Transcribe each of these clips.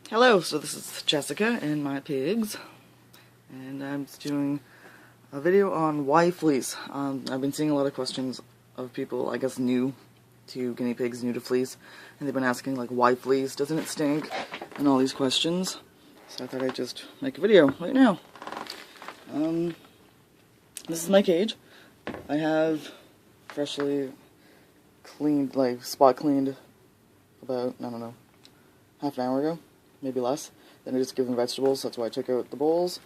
Hello, so this is Jessica and my pigs, and I'm just doing a video on why fleece. I've been seeing a lot of questions of people, I guess, new to guinea pigs, new to fleece, and they've been asking, like, why fleece? Doesn't it stink? And all these questions. So I thought I'd just make a video right now. This is my cage. I have freshly cleaned, like, spot cleaned about, I don't know, half an hour ago. Maybe less. Then I just give them vegetables, that's why I took out the bowls.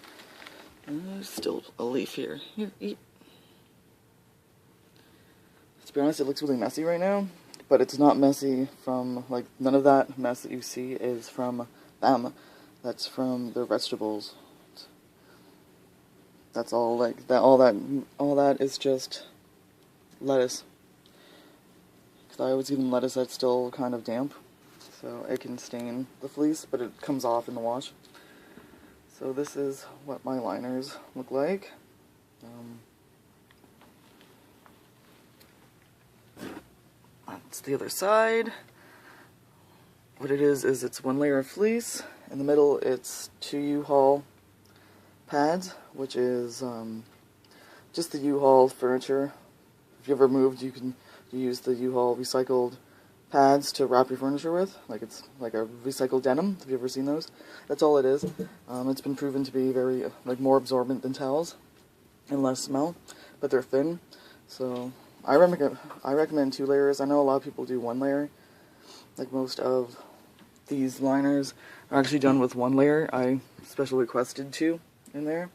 And there's still a leaf here. Here, eat. To be honest, it looks really messy right now, but it's not messy from, like, none of that mess that you see is from them. That's from their vegetables. That's all, like, all that is just lettuce. Because I always give them lettuce that's still kind of damp. So it can stain the fleece, but it comes off in the wash. So this is what my liners look like. That's the other side. What it is it's one layer of fleece. In the middle it's 2 U-Haul pads, which is just the U-Haul furniture. If you ever moved, you can use the U-Haul recycled pads to wrap your furniture with, like it's like a recycled denim. Have you ever seen those? That's all it is. It's been proven to be very, like, more absorbent than towels and less smell, but they're thin. So I recommend 2 layers. I know a lot of people do 1 layer. Like, most of these liners are actually done with 1 layer. I special requested 2 in there.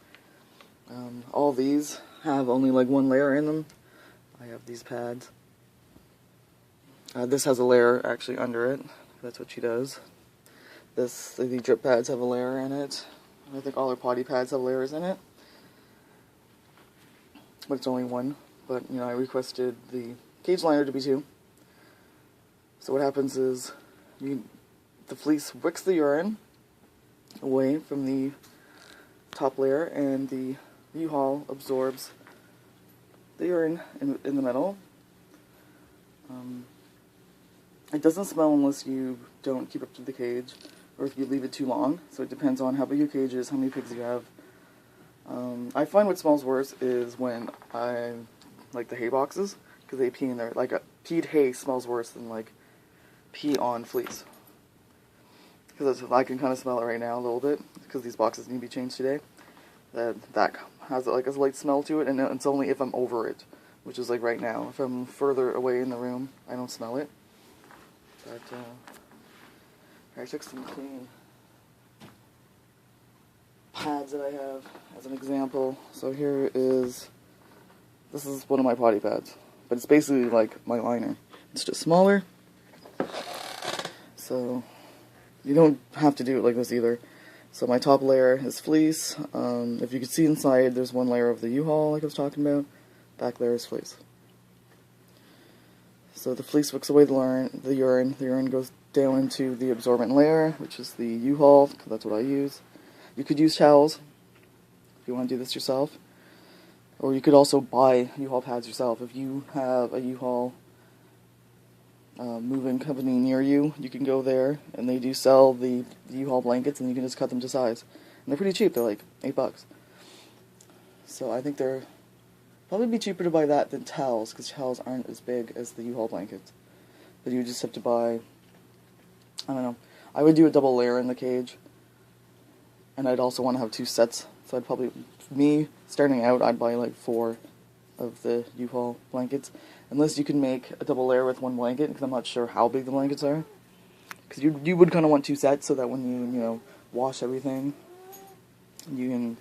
All these have only like 1 layer in them. I have these pads. This has a layer actually under it. That's what she does. The drip pads have a layer in it. I think all her potty pads have layers in it. But it's only 1. But, you know, I requested the cage liner to be 2. So what happens is the fleece wicks the urine away from the top layer, and the U-Haul absorbs the urine in the middle. It doesn't smell unless you don't keep up to the cage, or if you leave it too long. So it depends on how big your cage is, how many pigs you have. I find what smells worse is when like the hay boxes, because they pee in there. Like, peed hay smells worse than, like, pee on fleece. Because I can kind of smell it right now a little bit, because these boxes need to be changed today. That has, like, a light smell to it, and it's only if I'm over it, which is like right now. If I'm further away in the room, I don't smell it. But, I took some clean pads that I have as an example. So this is one of my potty pads, but it's basically like my liner. It's just smaller, so you don't have to do it like this either. So my top layer is fleece. If you can see inside, there's 1 layer of the U-Haul like I was talking about. Back layer is fleece. So the fleece wicks away the urine. The urine goes down into the absorbent layer, which is the U-Haul, because that's what I use. You could use towels if you want to do this yourself. Or you could also buy U-Haul pads yourself. If you have a U-Haul moving company near you, you can go there, and they do sell the U-Haul blankets, and you can just cut them to size. And they're pretty cheap. They're like $8. So I think they're probably be cheaper to buy that than towels, because towels aren't as big as the U-Haul blankets. But you just have to buy, I don't know, I would do a double layer in the cage, and I'd also want to have 2 sets. So I'd probably, me starting out, I'd buy like 4 of the U-Haul blankets, unless you can make a double layer with 1 blanket, because I'm not sure how big the blankets are. Because you would kind of want 2 sets, so that when you know, wash everything, you can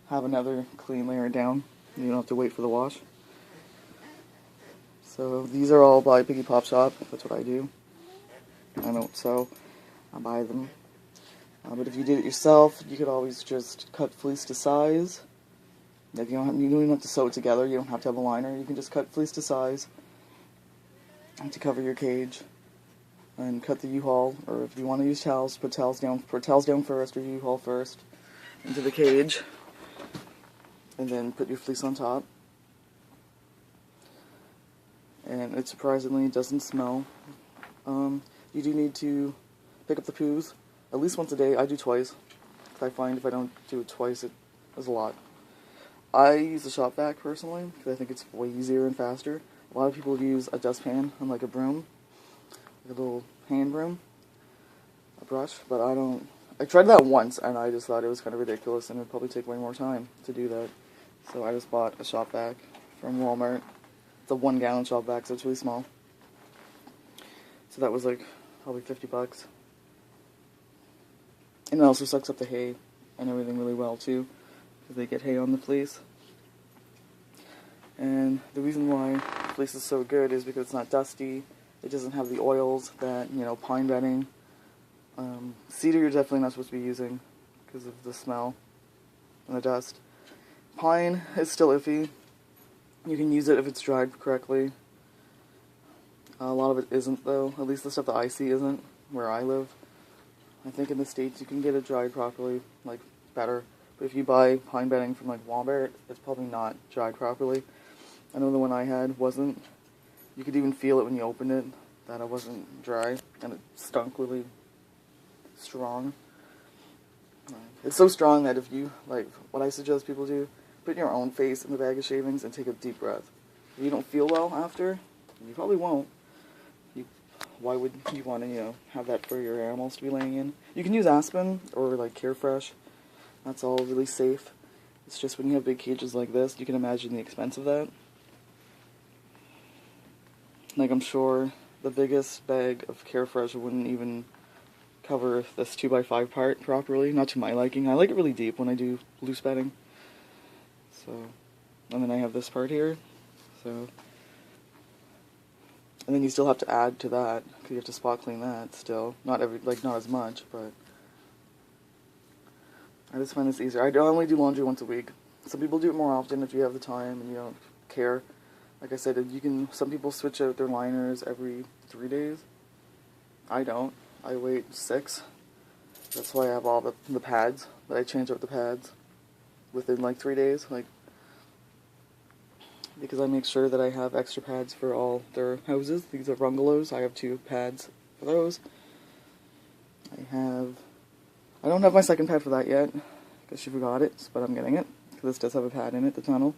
have another clean layer down. You don't have to wait for the wash. So these are all by Piggiepopshop. That's what I do. I don't sew. I buy them. But if you did it yourself, you could always just cut fleece to size. Like, you don't even have to sew it together. You don't have to have a liner. You can just cut fleece to size to cover your cage, and cut the U-Haul. Or if you want to use towels, put towels down first, or U-Haul first into the cage, and then put your fleece on top. And it surprisingly doesn't smell. You do need to pick up the poos at least once a day. I do twice, because I find if I don't do it twice, it is a lot. I use a shop vac personally, because I think it's way easier and faster. A lot of people use a dustpan and like a broom, like a little hand broom, a brush, but I don't. I tried that once, and I just thought it was kind of ridiculous, and it would probably take way more time to do that. So I just bought a shop vac from Walmart. It's a 1 gallon shop vac, so it's really small. So that was like probably $50. And it also sucks up the hay and everything really well too, because they get hay on the fleece. And the reason why fleece is so good is because it's not dusty. It doesn't have the oils that, you know, pine bedding. Cedar you're definitely not supposed to be using because of the smell and the dust. Pine is still iffy. You can use it if it's dried correctly. A lot of it isn't though. At least the stuff that I see isn't where I live. I think in the States you can get it dried properly, like better. But if you buy pine bedding from like Walmart, it's probably not dried properly. I know the one I had wasn't. You could even feel it when you opened it, that it wasn't dry, and it stunk really strong. It's so strong that if you, like, what I suggest people do, put your own face in the bag of shavings and take a deep breath. If you don't feel well after, you probably won't. Why would you want to, you know, have that for your animals to be laying in? You can use Aspen or, like, Carefresh. That's all really safe. It's just when you have big cages like this, you can imagine the expense of that. Like, I'm sure the biggest bag of Carefresh wouldn't even cover this 2x5 part properly. Not to my liking. I like it really deep when I do loose bedding. So, and then I have this part here. So, and then you still have to add to that, because you have to spot clean that still. Not as much, but I just find this easier. I only do laundry once a week. Some people do it more often if you have the time and you don't care. Like I said, some people switch out their liners every 3 days. I don't. I wait 6. That's why I have all the pads, that I change out the pads within like 3 days, because I make sure that I have extra pads for all their houses. These are bungalows. I have 2 pads for those. I don't have my second pad for that yet, because she forgot it, but I'm getting it, because this does have a pad in it, the tunnel.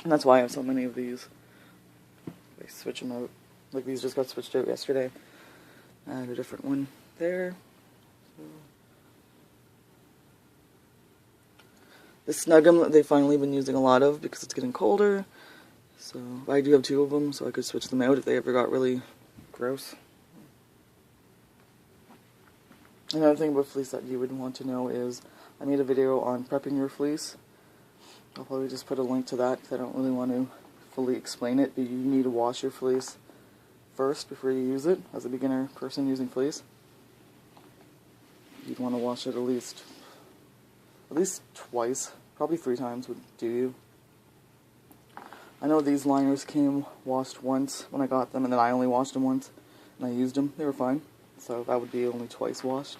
And that's why I have so many of these. I switch them out. Like these just got switched out yesterday. I had a different one there. So. The Snuggum they've finally been using a lot of because it's getting colder. So I do have 2 of them, so I could switch them out if they ever got really gross. Another thing about fleece that you would want to know is I made a video on prepping your fleece. I'll probably just put a link to that because I don't really want to fully explain it, but you need to wash your fleece first before you use it. As a beginner person using fleece, you'd want to wash it at least twice, probably 3 times would do you. I know these liners came washed once when I got them, and then I only washed them once, and I used them. They were fine, so that would be only twice washed.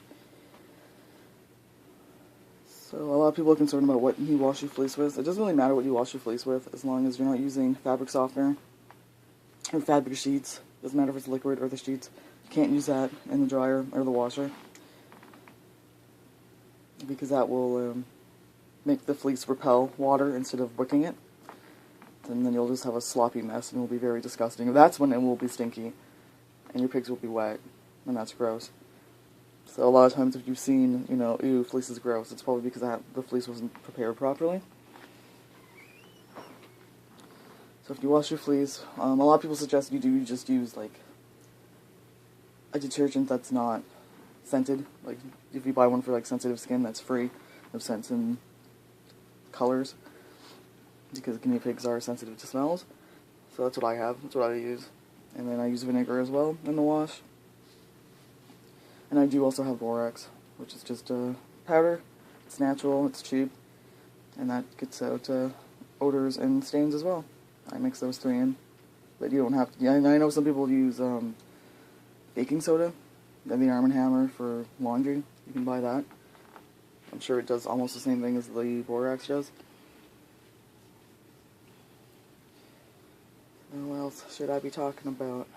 So a lot of people are concerned about what you wash your fleece with. It doesn't really matter what you wash your fleece with, as long as you're not using fabric softener or fabric sheets. Doesn't matter if it's liquid or the sheets. You can't use that in the dryer or the washer, because that will make the fleece repel water instead of wicking it. And then you'll just have a sloppy mess, and it will be very disgusting. That's when it will be stinky, and your pigs will be wet, and that's gross. So a lot of times if you've seen, you know, ew, fleece is gross, it's probably because the fleece wasn't prepared properly. So if you wash your fleece, a lot of people suggest you just use, like, a detergent that's not scented. Like, if you buy one for, like, sensitive skin, that's free of scents and colors, because guinea pigs are sensitive to smells. So that's what I have, that's what I use. And then I use vinegar as well in the wash. And I do also have borax, which is just a powder. It's natural, it's cheap, and that gets out odors and stains as well. I mix those 3 in, but you don't have to. I know some people use baking soda, and the Arm & Hammer for laundry. You can buy that. I'm sure it does almost the same thing as the borax does. What else should I be talking about?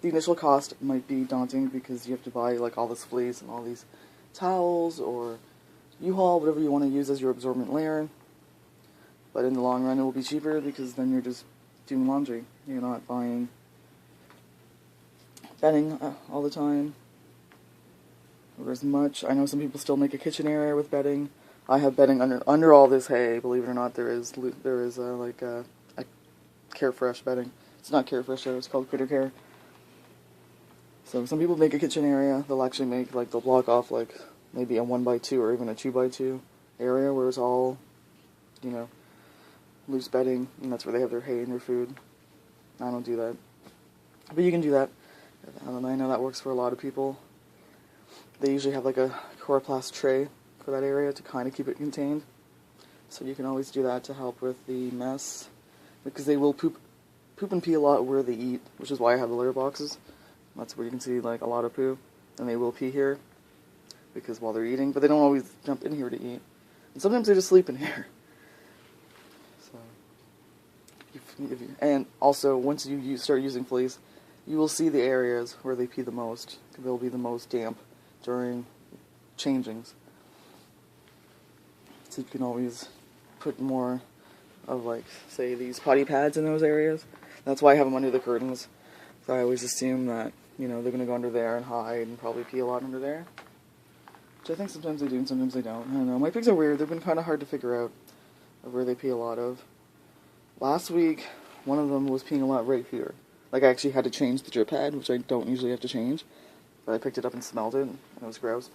the initial cost might be daunting because you have to buy like all this fleece and all these towels or U-Haul, whatever you want to use as your absorbent layer. But in the long run, it will be cheaper because then you're just doing laundry. You're not buying bedding all the time or as much. I know some people still make a kitchen area with bedding. I have bedding under all this hay. Believe it or not, there is like a Carefresh bedding. It's not Carefresh though. It's called Critter Care. So some people make a kitchen area. They'll actually make like they'll block off like maybe a 1x2 or even a 2x2 area where it's all, you know, loose bedding, and that's where they have their hay and their food. I don't do that, but you can do that. I know that works for a lot of people. They usually have like a coroplast tray for that area to kind of keep it contained. So you can always do that to help with the mess, because they will poop and pee a lot where they eat, which is why I have the litter boxes. That's where you can see like a lot of poo, and they will pee here because while they're eating, but they don't always jump in here to eat, and sometimes they just sleep in here. So, and also once you start using fleece, you will see the areas where they pee the most. They'll be the most damp during changings. So you can always put more of, like, say, these potty pads in those areas. That's why I have them under the curtains. So I always assume that, you know, they're going to go under there and hide and probably pee a lot under there. Which I think sometimes they do and sometimes they don't. I don't know. My pigs are weird. They've been kind of hard to figure out of where they pee a lot of. Last week, one of them was peeing a lot right here. Like, I actually had to change the drip pad, which I don't usually have to change. But I picked it up and smelled it, and it was gross.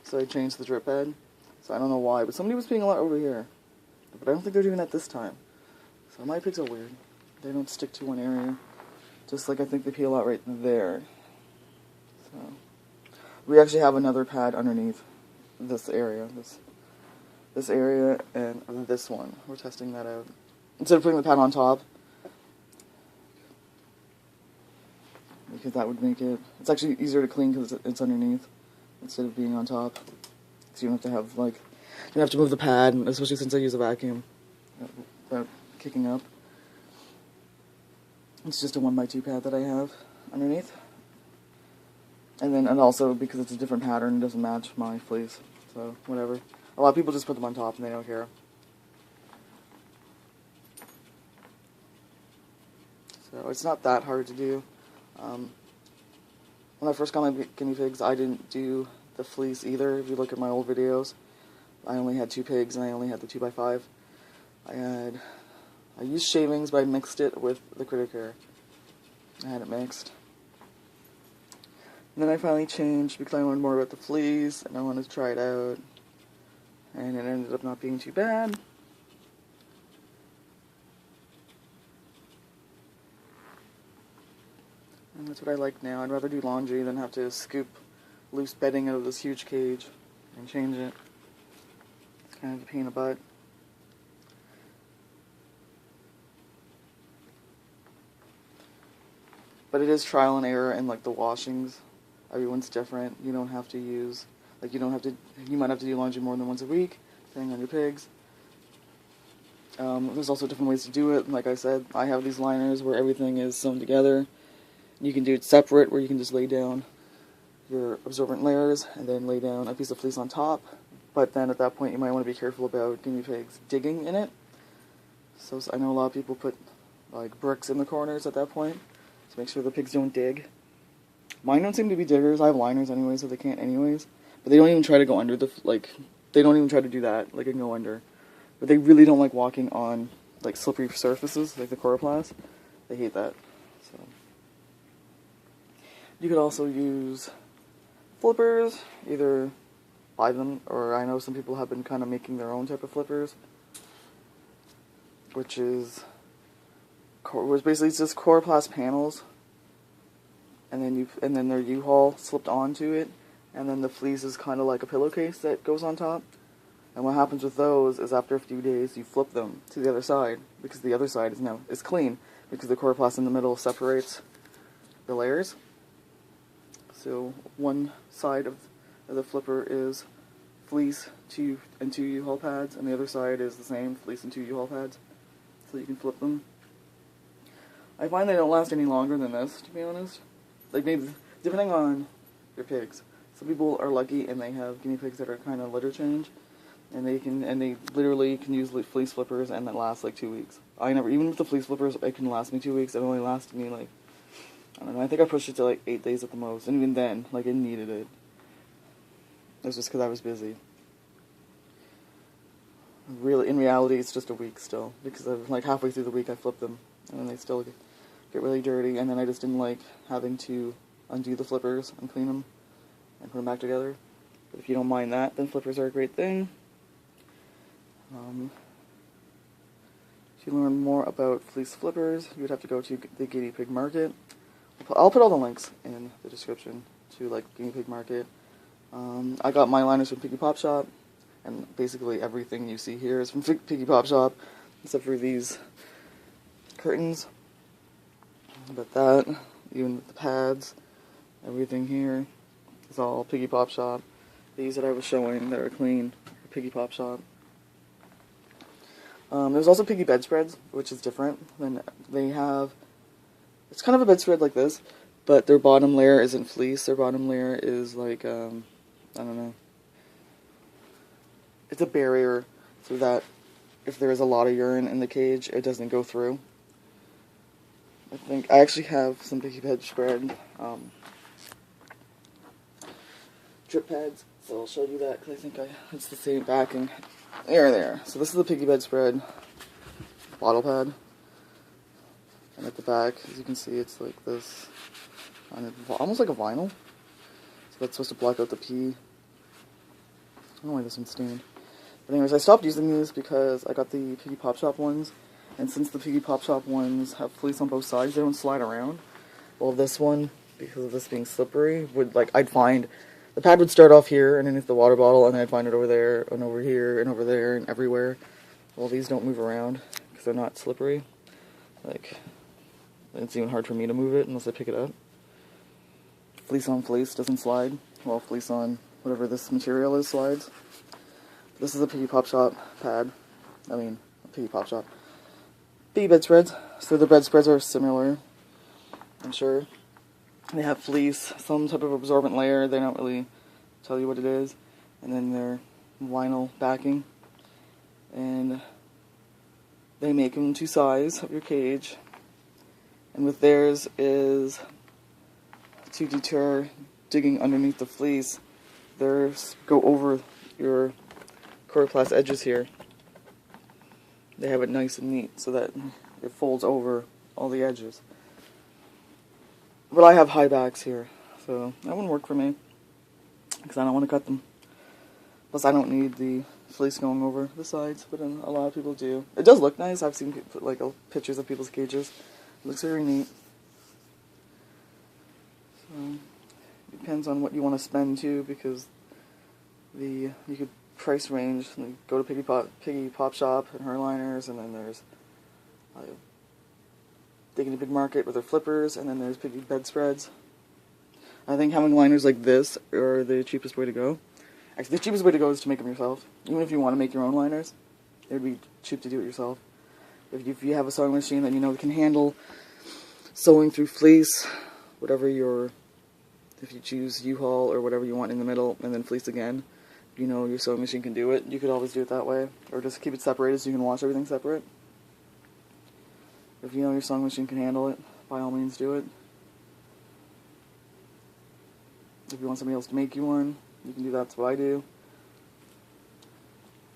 So I changed the drip pad. So I don't know why, but somebody was peeing a lot over here. But I don't think they're doing that this time. So my pigs are weird. They don't stick to one area. Just like I think they pee a lot right there. So we actually have another pad underneath this area. This area and this one. We're testing that out. Instead of putting the pad on top, because that would make it, it's actually easier to clean because it's underneath instead of being on top. So you don't have to have, like, you don't have to move the pad, especially since I use a vacuum without kicking up. It's just a 1x2 pad that I have underneath. And also because it's a different pattern, it doesn't match my fleece. So whatever. A lot of people just put them on top and they don't care. So it's not that hard to do. When I first got my guinea pigs, I didn't do the fleece either. If you look at my old videos, I only had 2 pigs and I only had the 2x5. I used shavings, but I mixed it with the Critter Care. I had it mixed. And then I finally changed because I learned more about the fleece and I wanted to try it out. And it ended up not being too bad. And that's what I like now. I'd rather do laundry than have to scoop loose bedding out of this huge cage and change it. It's kind of a pain in the butt. But it is trial and error in like the washings. Everyone's different. You don't have to use, like you might have to do laundry more than once a week, depending on your pigs. There's also different ways to do it. Like I said, I have these liners where everything is sewn together. You can do it separate, where you can just lay down your absorbent layers and then lay down a piece of fleece on top. But then at that point, you might want to be careful about guinea pigs digging in it. So I know a lot of people put like bricks in the corners at that point to make sure the pigs don't dig. Mine don't seem to be diggers. I have liners anyway, so they can't anyways. But they don't even try to go under the, like, they don't even try to do that, like, and go under. But they really don't like walking on, like, slippery surfaces, like the coroplast. They hate that. So you could also use flippers, either buy them, or I know some people have been kind of making their own type of flippers, which basically it's just coroplast panels, and then their U-Haul slipped onto it, and then the fleece is kind of like a pillowcase that goes on top. And what happens with those is after a few days you flip them to the other side, because the other side is clean, because the coroplast in the middle separates the layers. So one side of the flipper is fleece and 2 U-Haul pads, and the other side is the same, fleece and 2 U-Haul pads. So you can flip them. I find they don't last any longer than this, to be honest. Like, maybe, depending on your pigs. Some people are lucky and they have guinea pigs that are kind of litter change. And they literally can use fleece flippers and that lasts like 2 weeks. Even with the fleece flippers, it can last me 2 weeks. It only lasted me like, I don't know, I think I pushed it to like 8 days at the most. And even then, like, it needed it. It was just because I was busy. Really, in reality, it's just a week still. Because like halfway through the week, I flipped them. And then they still get really dirty. And then I just didn't like having to undo the flippers and clean them and put them back together. But if you don't mind that, then flippers are a great thing. To learn more about fleece flippers, you would have to go to the guinea pig market. I'll put all the links in the description to like guinea pig market. I got my liners from Piggiepopshop, and basically everything you see here is from Piggiepopshop, except for these curtains. But that, even the pads, everything here is all Piggiepopshop. These that I was showing that are clean are Piggiepopshop. There's also Piggy Bed Spreads, which is different. They have, it's kind of a bedspread like this, but their bottom layer isn't fleece. Their bottom layer is like, I don't know. It's a barrier so that if there is a lot of urine in the cage, it doesn't go through. I actually have some Piggy Bed Spread drip pads, so I'll show you that because I think it's the same backing. There. So this is the Piggy Bed Spread bottle pad, and at the back, as you can see, it's like this, almost like a vinyl. So that's supposed to block out the pee. I don't know why this one's stained. But anyways, I stopped using these because I got the Piggiepopshop ones, and since the Piggiepopshop ones have fleece on both sides, they don't slide around. Well, this one, because of this being slippery, I'd find the pad would start off here underneath the water bottle, and then I'd find it over there, and over here, and over there, and everywhere. Well, these don't move around, because they're not slippery. Like, it's even hard for me to move it unless I pick it up. Fleece on fleece doesn't slide. Well, fleece on whatever this material is slides. This is a Piggiepopshop pad. Piggiepopshop. Piggy Bed Spreads. So the bed spreads are similar, I'm sure. They have fleece, some type of absorbent layer, they don't really tell you what it is, and then their vinyl backing, and they make them to size of your cage, and with theirs is to deter digging underneath the fleece. Theirs go over your coroplast edges here. They have it nice and neat so that it folds over all the edges. But I have high backs here, so that wouldn't work for me, because I don't want to cut them. Plus, I don't need the fleece going over the sides, but a lot of people do. It does look nice. I've seen pictures of people's cages. It looks very neat. So, it depends on what you want to spend, too, because you could price range. Like, go to Piggiepopshop and her liners, and then there's the guinea pig market with their flippers, and then there's Piggy Bed Spreads. I think having liners like this are the cheapest way to go. Actually, the cheapest way to go is to make them yourself. Even if you want to make your own liners, it would be cheap to do it yourself. If you have a sewing machine that you know can handle sewing through fleece, if you choose U-Haul or whatever you want in the middle, and then fleece again, you know your sewing machine can do it. You could always do it that way, or just keep it separated so you can wash everything separate. If you know your sewing machine can handle it, by all means do it. If you want somebody else to make you one, you can do that. That's what I do.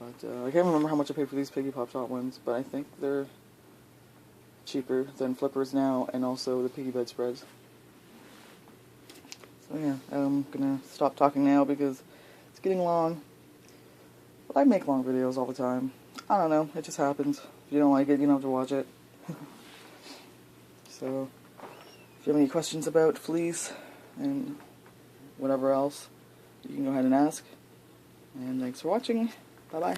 But I can't remember how much I paid for these Piggiepopshop ones, but I think they're cheaper than flippers now, and also the Piggy Bed Spreads. So yeah, I'm gonna stop talking now because it's getting long. But I make long videos all the time. I don't know, it just happens. If you don't like it, you don't have to watch it. So, if you have any questions about fleece and whatever else, you can go ahead and ask. And thanks for watching. Bye-bye.